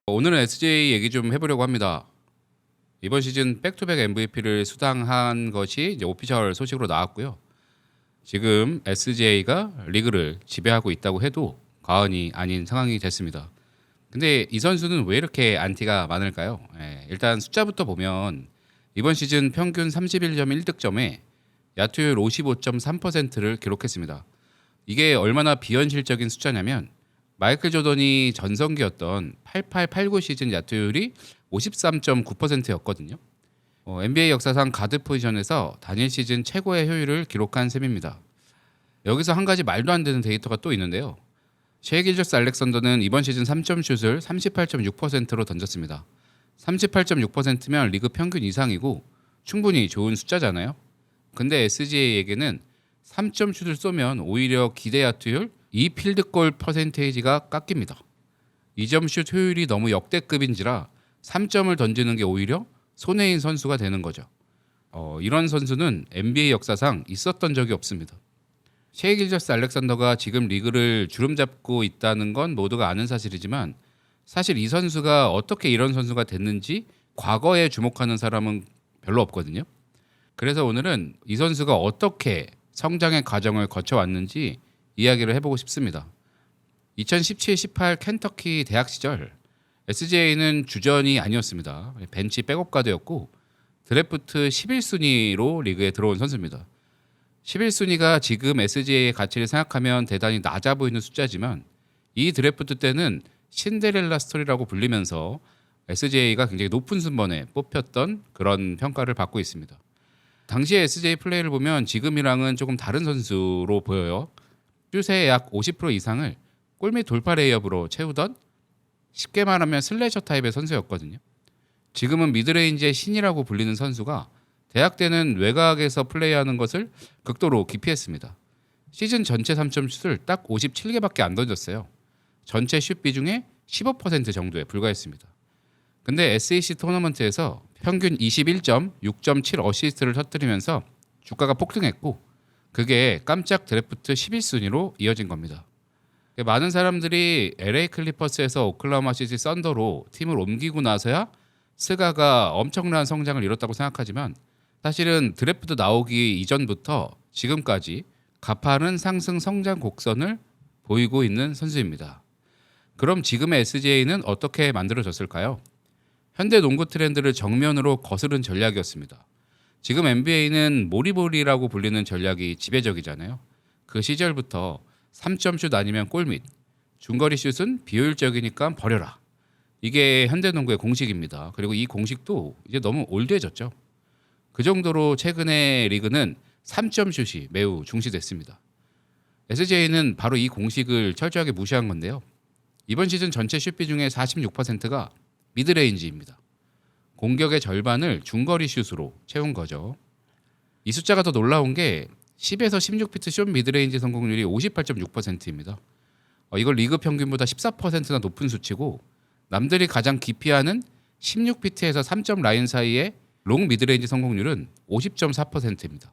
오늘은 SJ 얘기 좀 해보려고 합니다. 이번 시즌 백투백 MVP를 수상한 것이 이제 오피셜 소식으로 나왔고요. 지금 SJ가 리그를 지배하고 있다고 해도 과언이 아닌 상황이 됐습니다. 근데 이 선수는 왜 이렇게 안티가 많을까요? 일단 숫자부터 보면 이번 시즌 평균 31.1득점에 야투율 55.3%를 기록했습니다. 이게 얼마나 비현실적인 숫자냐면 마이클 조던이 전성기였던 88-89 시즌 야투율이 53.9%였거든요. NBA 역사상 가드 포지션에서 단일 시즌 최고의 효율을 기록한 셈입니다. 여기서 한 가지 말도 안 되는 데이터가 또 있는데요. 셰이 길저스 알렉산더는 이번 시즌 3점 슛을 38.6%로 던졌습니다. 38.6%면 리그 평균 이상이고 충분히 좋은 숫자잖아요. 근데 SGA에게는 3점 슛을 쏘면 오히려 기대 야투율, 이 필드골 퍼센테이지가 깎입니다. 2점 슛 효율이 너무 역대급인지라 3점을 던지는 게 오히려 손해인 선수가 되는 거죠. 이런 선수는 NBA 역사상 있었던 적이 없습니다. 셰이 길저스 알렉산더가 지금 리그를 주름잡고 있다는 건 모두가 아는 사실이지만 사실 이 선수가 어떻게 이런 선수가 됐는지 과거에 주목하는 사람은 별로 없거든요. 그래서 오늘은 이 선수가 어떻게 성장의 과정을 거쳐왔는지 이야기를 해보고 싶습니다. 2017-18 켄터키 대학 시절 SJ는 주전이 아니었습니다. 벤치 백업 가드였고 드래프트 11순위로 리그에 들어온 선수입니다. 11순위가 지금 SJ의 가치를 생각하면 대단히 낮아 보이는 숫자지만 이 드래프트 때는 신데렐라 스토리라고 불리면서 SJ가 굉장히 높은 순번에 뽑혔던 그런 평가를 받고 있습니다. 당시의 SJ 플레이를 보면 지금이랑은 조금 다른 선수로 보여요. 슛의 약 50% 이상을 골밑 돌파 레이업으로 채우던 쉽게 말하면 슬래셔 타입의 선수였거든요. 지금은 미드레인지의 신이라고 불리는 선수가 대학 때는 외곽에서 플레이하는 것을 극도로 기피했습니다. 시즌 전체 3점 슛을 딱 57개밖에 안 던졌어요. 전체 슛 비중의 15% 정도에 불과했습니다. 근데 SEC 토너먼트에서 평균 21점, 6.7 어시스트를 터뜨리면서 주가가 폭등했고 그게 깜짝 드래프트 11순위로 이어진 겁니다. 많은 사람들이 LA 클리퍼스에서 오클라호마 시티 썬더로 팀을 옮기고 나서야 스가가 엄청난 성장을 이뤘다고 생각하지만 사실은 드래프트 나오기 이전부터 지금까지 가파른 상승 성장 곡선을 보이고 있는 선수입니다. 그럼 지금의 SJ는 어떻게 만들어졌을까요? 현대 농구 트렌드를 정면으로 거스른 전략이었습니다. 지금 NBA는 모리보리라고 불리는 전략이 지배적이잖아요. 그 시절부터 3점 슛 아니면 골밑, 중거리 슛은 비효율적이니까 버려라. 이게 현대 농구의 공식입니다. 그리고 이 공식도 이제 너무 올드해졌죠. 그 정도로 최근의 리그는 3점 슛이 매우 중시됐습니다. SJ는 바로 이 공식을 철저하게 무시한 건데요. 이번 시즌 전체 슛비 중에 46%가 미드레인지입니다. 공격의 절반을 중거리 슛으로 채운 거죠. 이 숫자가 더 놀라운 게 10에서 16피트 슛 미드레인지 성공률이 58.6%입니다. 이걸 리그 평균보다 14%나 높은 수치고 남들이 가장 기피하는 16피트에서 3점 라인 사이의 롱 미드레인지 성공률은 50.4%입니다.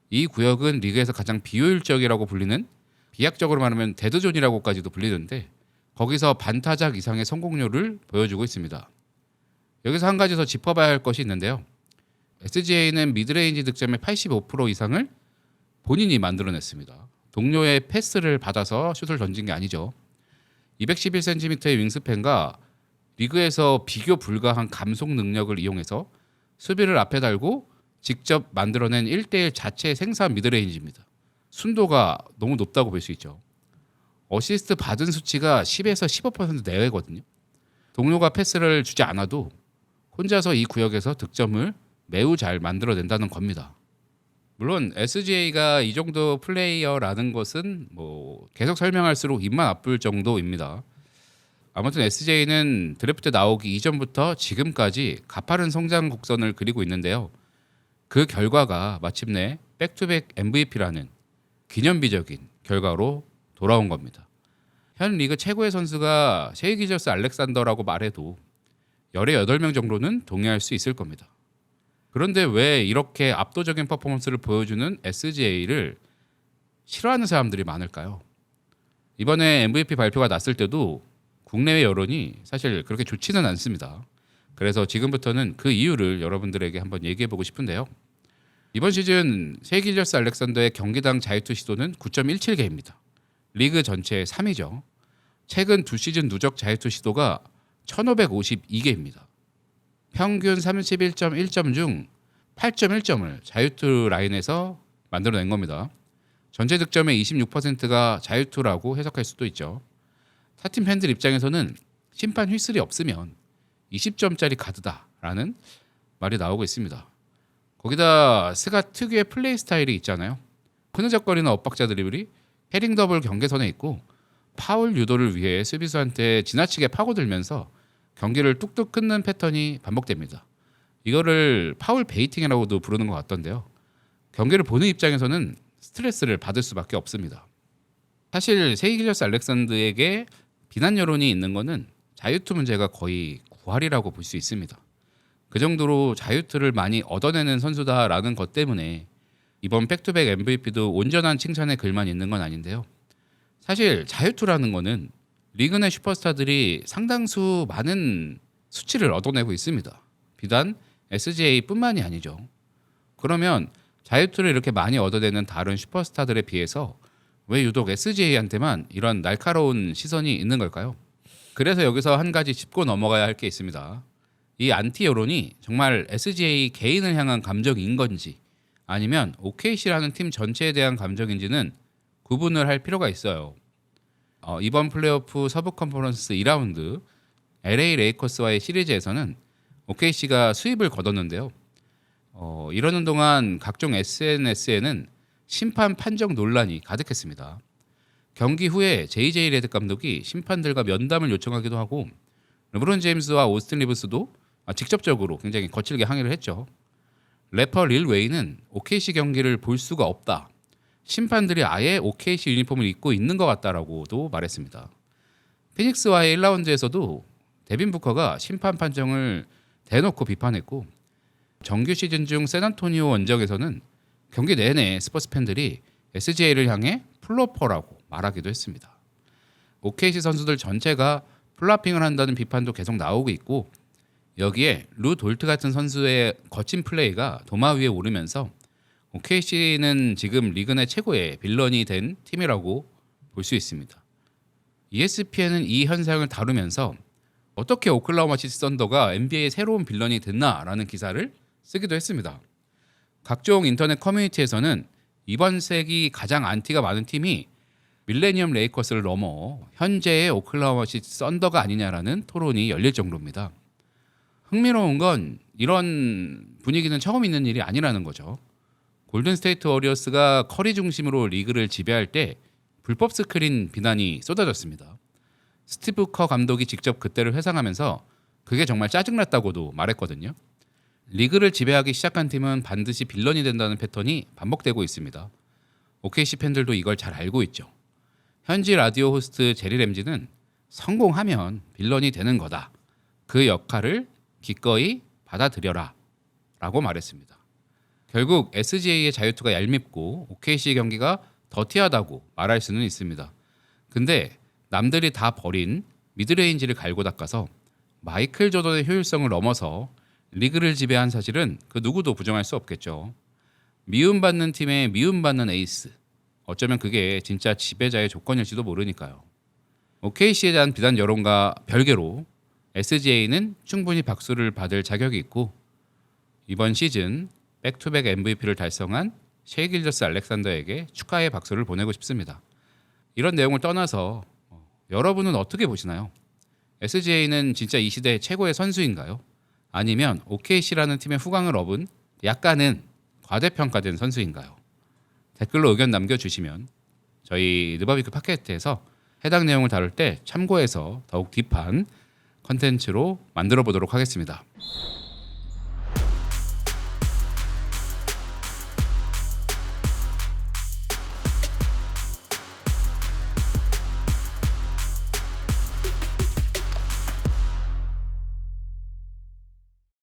이 구역은 리그에서 가장 비효율적이라고 불리는 비약적으로 말하면 데드존이라고까지도 불리는데 거기서 반타작 이상의 성공률을 보여주고 있습니다. 여기서 한 가지 더 짚어봐야 할 것이 있는데요. SGA는 미드레인지 득점의 85% 이상을 본인이 만들어냈습니다. 동료의 패스를 받아서 슛을 던진 게 아니죠. 211cm의 윙스팬과 리그에서 비교 불가한 감속 능력을 이용해서 수비를 앞에 달고 직접 만들어낸 1대1 자체 생산 미드레인지입니다. 순도가 너무 높다고 볼 수 있죠. 어시스트 받은 수치가 10에서 15% 내외거든요. 동료가 패스를 주지 않아도 혼자서 이 구역에서 득점을 매우 잘 만들어낸다는 겁니다. 물론 SGA가 이 정도 플레이어라는 것은 계속 설명할수록 입만 아플 정도입니다. 아무튼 SJ는 드래프트 나오기 이전부터 지금까지 가파른 성장 곡선을 그리고 있는데요. 그 결과가 마침내 백투백 MVP라는 기념비적인 결과로 돌아온 겁니다. 현 리그 최고의 선수가 셰이 길저스 알렉산더라고 말해도 열의 8명 정도는 동의할 수 있을 겁니다. 그런데 왜 이렇게 압도적인 퍼포먼스를 보여주는 SGA를 싫어하는 사람들이 많을까요? 이번에 MVP 발표가 났을 때도 국내외 여론이 사실 그렇게 좋지는 않습니다. 그래서 지금부터는 그 이유를 여러분들에게 한번 얘기해보고 싶은데요. 이번 시즌 셰이 길저스 알렉산더의 경기당 자유투 시도는 9.17개입니다. 리그 전체 3위죠. 최근 두 시즌 누적 자유투 시도가 1552개입니다. 평균 31.1점 중 8.1점을 자유투 라인에서 만들어낸 겁니다. 전체 득점의 26%가 자유투라고 해석할 수도 있죠. 타팀 팬들 입장에서는 심판 휘슬이 없으면 20점짜리 가드다라는 말이 나오고 있습니다. 거기다 스가 특유의 플레이 스타일이 있잖아요. 흐느적거리는 엇박자 드리블이 헤딩 더블 경계선에 있고 파울 유도를 위해 수비수한테 지나치게 파고들면서 경기를 뚝뚝 끊는 패턴이 반복됩니다. 이거를 파울 베이팅이라고도 부르는 것 같던데요. 경기를 보는 입장에서는 스트레스를 받을 수밖에 없습니다. 사실 셰이 길저스 알렉산더에게 비난 여론이 있는 거는 자유투 문제가 거의 9할이라고 볼 수 있습니다. 그 정도로 자유투를 많이 얻어내는 선수다라는 것 때문에 이번 백투백 MVP도 온전한 칭찬의 글만 있는 건 아닌데요. 사실 자유투라는 거는 리그 내 슈퍼스타들이 상당수 많은 수치를 얻어내고 있습니다. 비단 SGA뿐만이 아니죠. 그러면 자유투를 이렇게 많이 얻어내는 다른 슈퍼스타들에 비해서 왜 유독 SGA한테만 이런 날카로운 시선이 있는 걸까요? 그래서 여기서 한 가지 짚고 넘어가야 할 게 있습니다. 이 안티 여론이 정말 SGA 개인을 향한 감정인 건지 아니면 OKC라는 팀 전체에 대한 감정인지는 구분을 할 필요가 있어요. 이번 플레이오프 서부 컨퍼런스 2라운드 LA 레이커스와의 시리즈에서는 OKC가 수입을 거뒀는데요. 이러는 동안 각종 SNS에는 심판 판정 논란이 가득했습니다. 경기 후에 JJ 레드 감독이 심판들과 면담을 요청하기도 하고 르브론 제임스와 오스틴 리브스도 직접적으로 굉장히 거칠게 항의를 했죠. 래퍼 릴 웨이는 OKC 경기를 볼 수가 없다. 심판들이 아예 OKC 유니폼을 입고 있는 것 같다라고도 말했습니다. 피닉스와의 1라운드에서도 데빈 부커가 심판 판정을 대놓고 비판했고 정규 시즌 중 샌안토니오 원정에서는 경기 내내 스퍼스 팬들이 SGA를 향해 플로퍼라고 말하기도 했습니다. OKC 선수들 전체가 플라핑을 한다는 비판도 계속 나오고 있고 여기에 루 돌트 같은 선수의 거친 플레이가 도마 위에 오르면서 OKC는 지금 리그 내 최고의 빌런이 된 팀이라고 볼 수 있습니다. ESPN은 이 현상을 다루면서 어떻게 오클라호마 시티 썬더가 NBA의 새로운 빌런이 됐나라는 기사를 쓰기도 했습니다. 각종 인터넷 커뮤니티에서는 이번 세기 가장 안티가 많은 팀이 밀레니엄 레이커스를 넘어 현재의 오클라호마 시티 썬더가 아니냐라는 토론이 열릴 정도입니다. 흥미로운 건 이런 분위기는 처음 있는 일이 아니라는 거죠. 골든 스테이트 워리어스가 커리 중심으로 리그를 지배할 때 불법 스크린 비난이 쏟아졌습니다. 스티브 커 감독이 직접 그때를 회상하면서 그게 정말 짜증났다고도 말했거든요. 리그를 지배하기 시작한 팀은 반드시 빌런이 된다는 패턴이 반복되고 있습니다. OKC 팬들도 이걸 잘 알고 있죠. 현지 라디오 호스트 제리 램지는 성공하면 빌런이 되는 거다. 그 역할을 기꺼이 받아들여라 라고 말했습니다. 결국 SGA의 자유투가 얄밉고 OKC 경기가 더티하다고 말할 수는 있습니다. 근데 남들이 다 버린 미드레인지를 갈고 닦아서 마이클 조던의 효율성을 넘어서 리그를 지배한 사실은 그 누구도 부정할 수 없겠죠. 미움받는 팀의 미움받는 에이스. 어쩌면 그게 진짜 지배자의 조건일지도 모르니까요. OKC에 대한 비단 여론과 별개로 SGA는 충분히 박수를 받을 자격이 있고 이번 시즌 백투백 MVP를 달성한 셰이 길저스 알렉산더에게 축하의 박수를 보내고 싶습니다. 이런 내용을 떠나서 여러분은 어떻게 보시나요? SGA는 진짜 이 시대의 최고의 선수인가요? 아니면 OKC라는 팀의 후광을 업은 약간은 과대평가된 선수인가요? 댓글로 의견 남겨주시면 저희 느바비크 팟캐스트에서 해당 내용을 다룰 때 참고해서 더욱 딥한 컨텐츠로 만들어 보도록 하겠습니다.